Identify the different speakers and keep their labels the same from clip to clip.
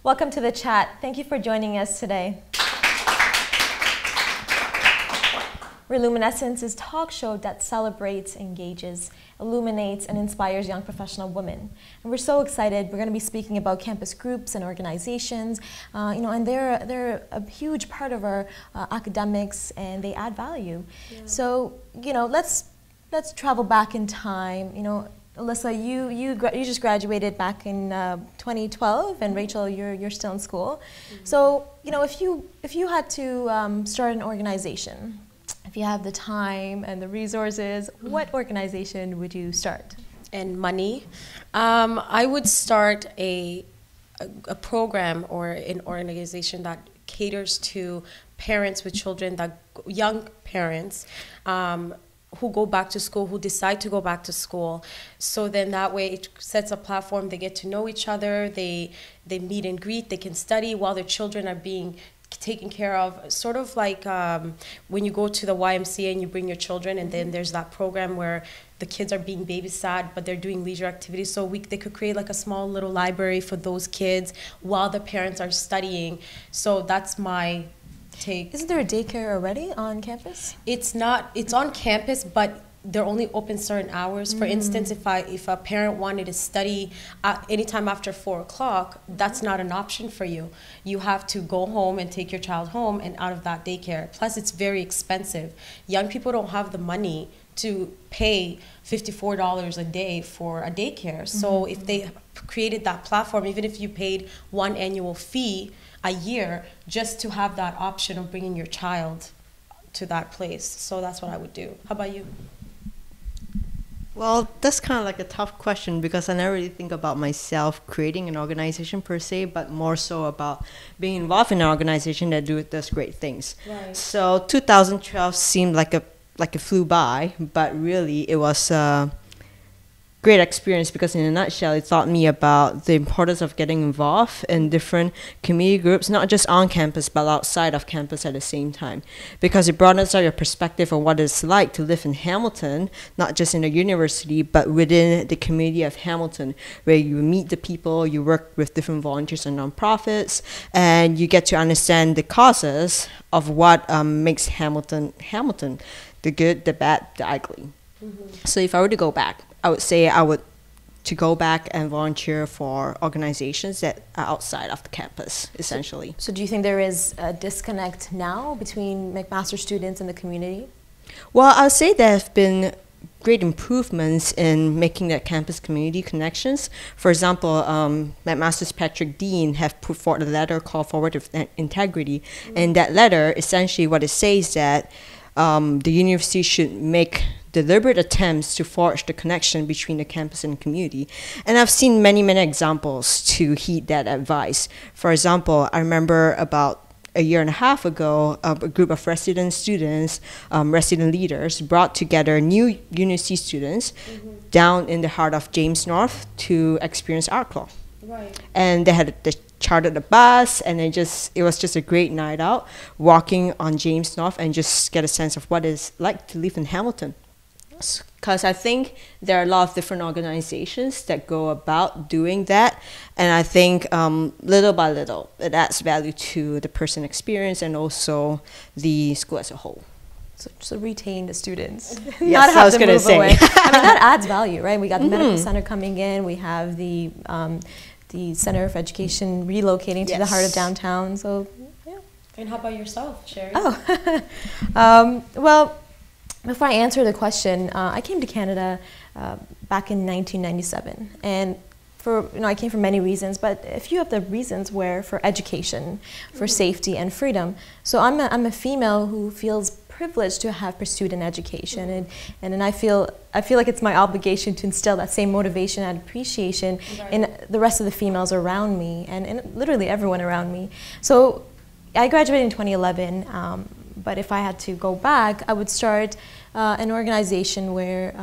Speaker 1: Welcome to the chat. Thank you for joining us today. Illuminessence is a talk show that celebrates, engages, illuminates, and inspires young professional women. And we're so excited. We're going to be speaking about campus groups and organizations, and they're a huge part of our academics, and they add value. Yeah. So, let's travel back in time. Alyssa, you just graduated back in 2012, and Rachel, you're still in school. Mm-hmm. So, if you had to start an organization, if you have the time and the resources, what organization would you start?
Speaker 2: And money, I would start a program or an organization that caters to parents with children, young parents. Who go back to school, who decide to go back to school. So then that way it sets a platform, they get to know each other, they meet and greet, they can study while their children are being taken care of. Sort of like when you go to the YMCA and you bring your children, and then there's that program where the kids are being babysat, but they're doing leisure activities. So they could create like a small little library for those kids while the parents are studying. So that's my take.
Speaker 1: Isn't there a daycare already on campus?
Speaker 2: It's not. It's on campus, but they're only open certain hours. For instance, if a parent wanted to study anytime after 4 o'clock, that's not an option for you. You have to go home and take your child home and out of that daycare. Plus, it's very expensive. Young people don't have the money to pay $54 a day for a daycare. So if they created that platform, even if you paid one annual fee a year, just to have that option of bringing your child to that place. So that's what I would do. How about you?
Speaker 3: Well, that's kind of like a tough question, because I never really think about myself creating an organization per se, but more so about being involved in an organization that does great things. Right. So 2012 seemed like it flew by, but really it was great experience, because in a nutshell it taught me about the importance of getting involved in different community groups, not just on campus but outside of campus at the same time, because it broadens out your perspective on what it's like to live in Hamilton, not just in a university but within the community of Hamilton, where you meet the people, you work with different volunteers and nonprofits, and you get to understand the causes of what makes Hamilton Hamilton, the good, the bad, the ugly. So if I were to go back, I would say to go back and volunteer for organizations that are outside of the campus, essentially.
Speaker 1: So do you think there is a disconnect now between McMaster students and the community?
Speaker 3: Well, I would say there have been great improvements in making that campus community connections. For example, McMaster's Patrick Dean have put forward a letter called Forward with Integrity. And that letter, essentially what it says that the university should make deliberate attempts to forge the connection between the campus and community. And I've seen many, many examples to heed that advice. For example, I remember about a year and a half ago, a group of resident students, resident leaders, brought together new university students down in the heart of James North to experience Art Claw. Right. And they chartered a bus, and it was just a great night out, walking on James North and just get a sense of what it's like to live in Hamilton. Because I think there are a lot of different organizations that go about doing that, and I think little by little it adds value to the person experience and also the school as a whole.
Speaker 1: So retain the students.
Speaker 3: Yes, I was going to say.
Speaker 1: I mean, that adds value, right? We got the medical center coming in. We have the Center for Education relocating to the heart of downtown. So yeah,
Speaker 2: And how about yourself, Sherry?
Speaker 1: Oh, well, before I answer the question, I came to Canada back in 1997, and I came for many reasons, but a few of the reasons were for education, for safety and freedom. So I'm a female who feels privileged to have pursued an education, and I feel like it's my obligation to instill that same motivation and appreciation in the rest of the females around me, and literally everyone around me. So I graduated in 2011, but if I had to go back, I would start an organization where,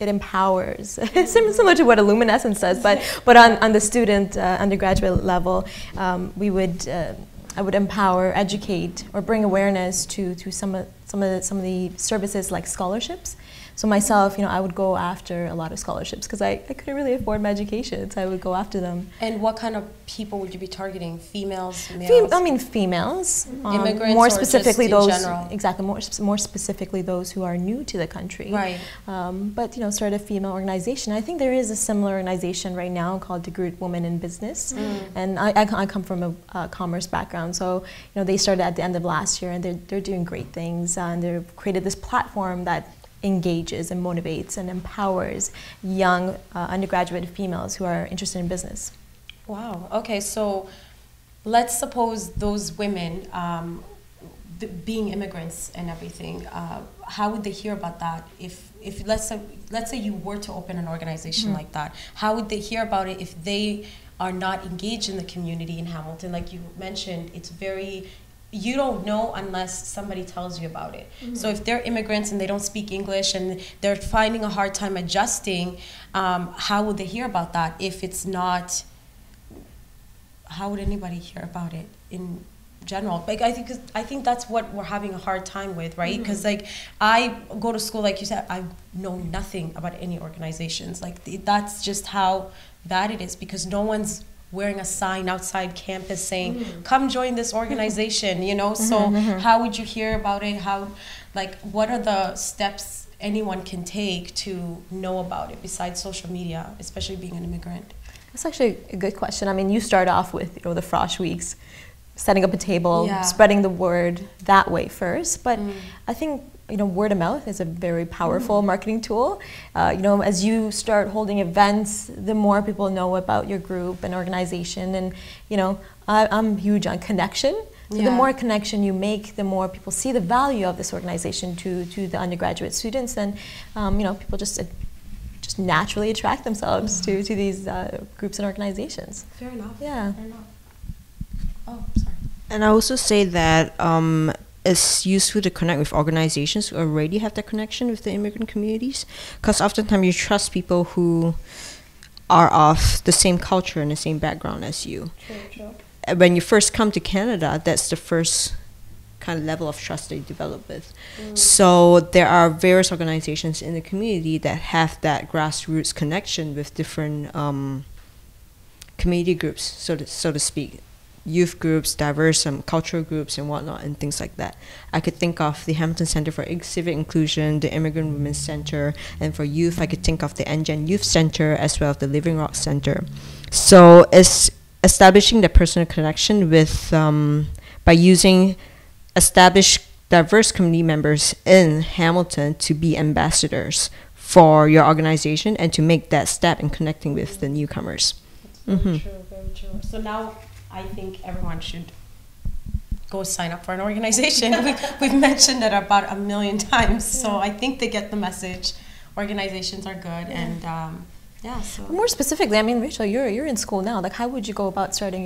Speaker 1: it empowers, similar to what Illuminessence does, but on the student undergraduate level, I would empower, educate, or bring awareness to some of the services like scholarships. So myself, I would go after a lot of scholarships because I couldn't really afford my education, so I would go after them.
Speaker 2: And what kind of people would you be targeting? Females, males?
Speaker 1: Females.
Speaker 2: Immigrants,
Speaker 1: more
Speaker 2: or
Speaker 1: specifically
Speaker 2: just in
Speaker 1: those.
Speaker 2: general?
Speaker 1: Exactly. More specifically those who are new to the country.
Speaker 2: Right.
Speaker 1: But start a female organization. I think there is a similar organization right now called the Group Women in Business, and I come from a commerce background, so they started at the end of last year, and they're doing great things, and they've created this platform that engages and motivates and empowers young undergraduate females who are interested in business. Wow.
Speaker 2: Okay, so let's suppose those women, being immigrants and everything, how would they hear about that? If let's say you were to open an organization like that, how would they hear about it if they are not engaged in the community in Hamilton? Like you mentioned, you don't know unless somebody tells you about it. So if they're immigrants and they don't speak English and they're finding a hard time adjusting, how would they hear about that if it's not? How would anybody hear about it in general? Like I think that's what we're having a hard time with, right? Because like I go to school, like you said, I know nothing about any organizations. Like that's just how bad it is, because no one's wearing a sign outside campus saying, come join this organization, So how would you hear about it? What are the steps anyone can take to know about it besides social media, especially being an immigrant?
Speaker 1: That's actually a good question. I mean, you start off with the Frosh Weeks, setting up a table, spreading the word that way first. But I think word of mouth is a very powerful marketing tool. As you start holding events, the more people know about your group and organization. And I'm huge on connection. So the more connection you make, the more people see the value of this organization to the undergraduate students. And people just naturally attract themselves to these groups and organizations.
Speaker 2: Fair enough.
Speaker 1: Yeah.
Speaker 2: Fair enough. Oh, sorry.
Speaker 3: And I also say that it's useful to connect with organizations who already have that connection with the immigrant communities, because oftentimes you trust people who are of the same culture and the same background as you.
Speaker 2: True.
Speaker 3: When you first come to Canada, that's the first kind of level of trust that you develop with. So there are various organizations in the community that have that grassroots connection with different community groups, so to speak. Youth groups, diverse cultural groups and whatnot, and things like that. I could think of the Hamilton Center for Civic Inclusion, the Immigrant Women's Center, and for youth, I could think of the NGen Youth Center as well as the Living Rock Center. So it's establishing the personal connection with, by using established diverse community members in Hamilton to be ambassadors for your organization and to make that step in connecting with the newcomers.
Speaker 2: That's very true, very true. So now I think everyone should go sign up for an organization. We've mentioned it about 1 million times, so I think they get the message. Organizations are good, and so.
Speaker 1: More specifically, I mean, Rachel, you're in school now. Like, how would you go about starting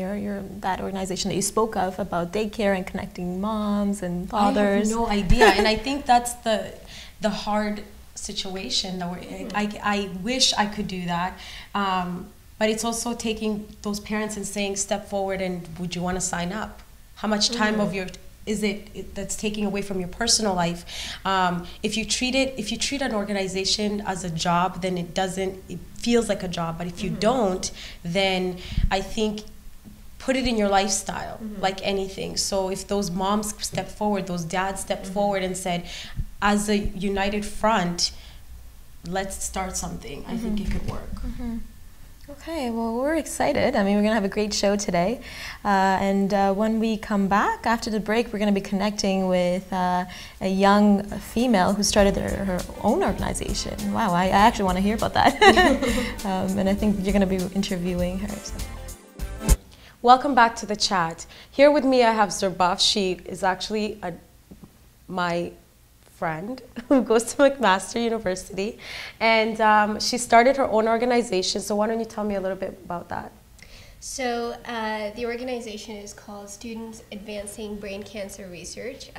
Speaker 1: that organization that you spoke of about daycare and connecting moms and fathers?
Speaker 2: I have no idea, and I think that's the hard situation that I wish I could do that. But it's also taking those parents and saying, step forward, and would you want to sign up? How much time of is it that's taking away from your personal life? If you treat an organization as a job, then it feels like a job. But if you don't, then I think put it in your lifestyle, like anything. So if those moms step forward, those dads stepped forward and said, as a united front, let's start something, I think it could work.
Speaker 1: Okay, well, we're excited. I mean, we're going to have a great show today. When we come back after the break, we're going to be connecting with a young female who started her own organization. Wow, I actually want to hear about that. And I think you're going to be interviewing her. So.
Speaker 2: Welcome back to the chat. Here with me, I have Zarbuft. She is actually my friend who goes to McMaster University, and she started her own organization. So why don't you tell me a little bit about that?
Speaker 4: So the organization is called Students Advancing Brain Cancer Research,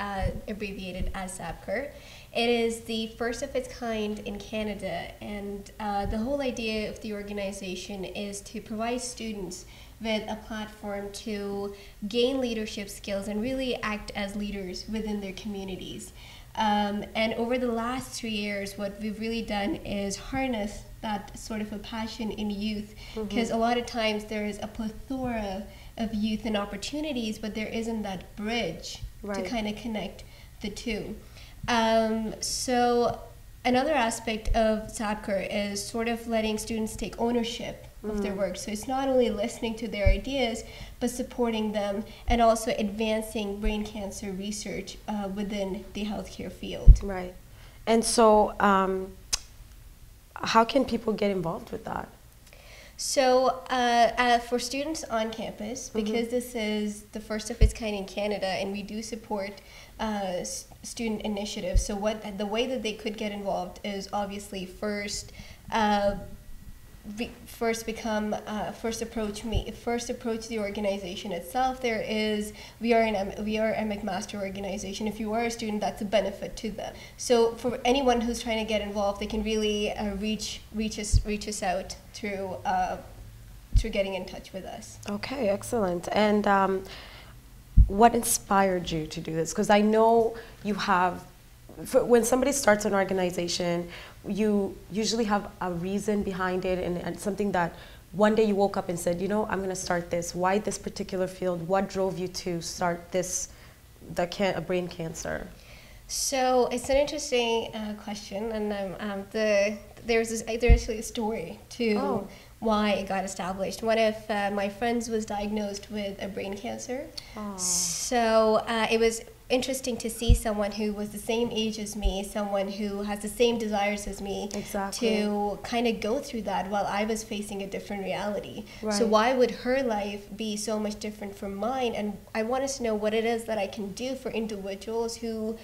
Speaker 4: abbreviated as SABCR. It is the first of its kind in Canada, and the whole idea of the organization is to provide students with a platform to gain leadership skills and really act as leaders within their communities. And over the last 3 years, what we've really done is harness that sort of a passion in youth, because a lot of times there is a plethora of youth and opportunities, but there isn't that bridge to kind of connect the two. So another aspect of SABCR is sort of letting students take ownership of their work. So it's not only listening to their ideas, but supporting them and also advancing brain cancer research within the healthcare field.
Speaker 2: Right. And so how can people get involved with that?
Speaker 4: So for students on campus, because this is the first of its kind in Canada, and we do support student initiatives, so the way that they could get involved is obviously first approach the organization itself. We are a McMaster organization. If you are a student, that's a benefit to them. So for anyone who's trying to get involved, they can really reach us out through getting in touch with us.
Speaker 2: Okay, excellent. And what inspired you to do this? Because I know you have, when somebody starts an organization, you usually have a reason behind it, and something that one day you woke up and said, you know, I'm going to start this. Why this particular field? What drove you to start this, brain cancer?
Speaker 4: So it's an interesting question, and there's actually a story to why it got established. One of my friends was diagnosed with a brain cancer, so it was interesting to see someone who was the same age as me, someone who has the same desires as me, to kind of go through that while I was facing a different reality. Right. So why would her life be so much different from mine? And I wanted to know what it is that I can do for individuals who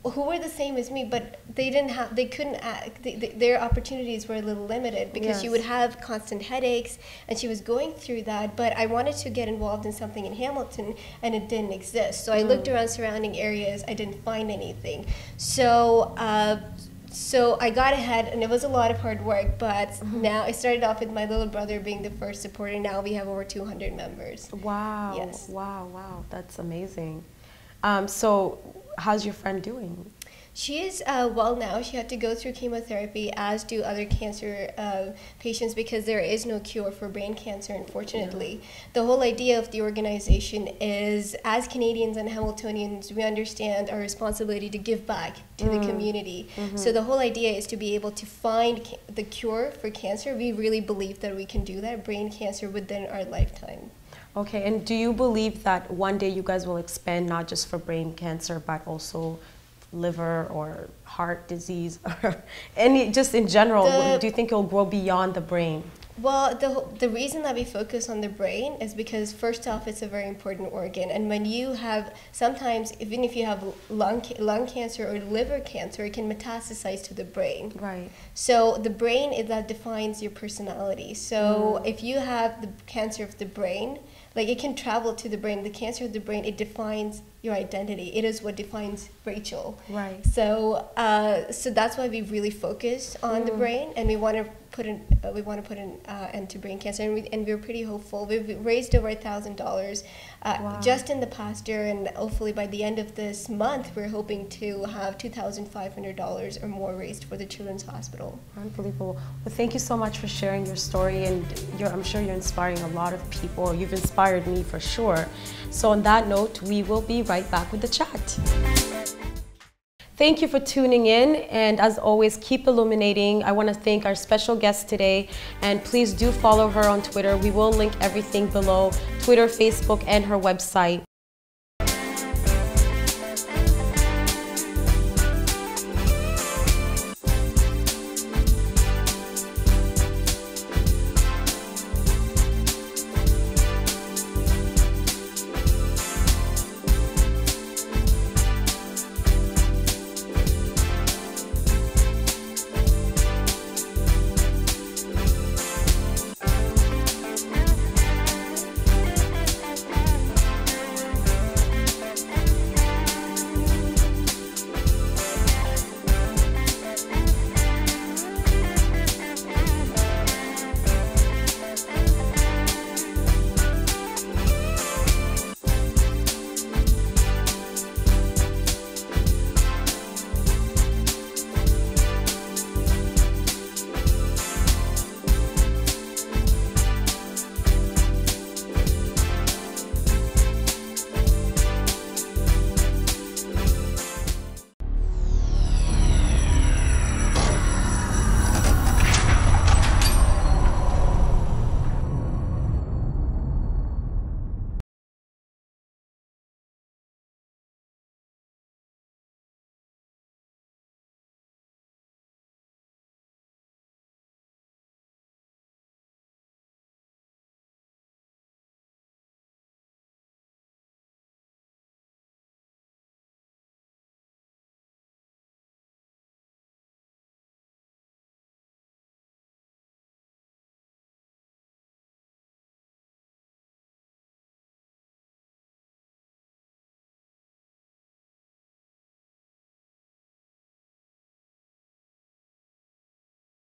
Speaker 4: were the same as me, but their opportunities were a little limited, because she would have constant headaches, and she was going through that. But I wanted to get involved in something in Hamilton, and it didn't exist. So I looked around surrounding areas. I didn't find anything. So I got ahead, and it was a lot of hard work, but now I started off with my little brother being the first supporter. Now we have over 200 members.
Speaker 2: Wow.
Speaker 4: Yes.
Speaker 2: Wow. That's amazing. So how's your friend doing?
Speaker 4: She is well now. She had to go through chemotherapy, as do other cancer patients, because there is no cure for brain cancer, unfortunately. The whole idea of the organization is, as Canadians and Hamiltonians, we understand our responsibility to give back to the community. So the whole idea is to be able to find the cure for cancer. We really believe that we can do that, brain cancer, within our lifetime.
Speaker 2: Okay, and do you believe that one day you guys will expand not just for brain cancer, but also liver or heart disease, or just in general? Do you think it'll grow beyond the brain?
Speaker 4: Well, the reason that we focus on the brain is because, first off, it's a very important organ. And when you have, sometimes, even if you have lung cancer or liver cancer, it can metastasize to the brain.
Speaker 2: Right.
Speaker 4: So the brain is that defines your personality. So if you have the cancer of the brain, like, it can travel to the brain. The cancer of the brain, it defines your identity. It is what defines Rachel.
Speaker 2: Right.
Speaker 4: So so that's why we really focus on the brain, and we want to put an end to brain cancer, and we're pretty hopeful. We've raised over $1,000 just in the past year, and hopefully by the end of this month, we're hoping to have $2,500 or more raised for the Children's Hospital.
Speaker 2: Unbelievable. Well, thank you so much for sharing your story, and I'm sure you're inspiring a lot of people. You've inspired me for sure. So on that note, we will be right back with the chat. Thank you for tuning in, and as always, keep illuminating. I want to thank our special guest today, and please do follow her on Twitter. We will link everything below, Twitter, Facebook, and her website.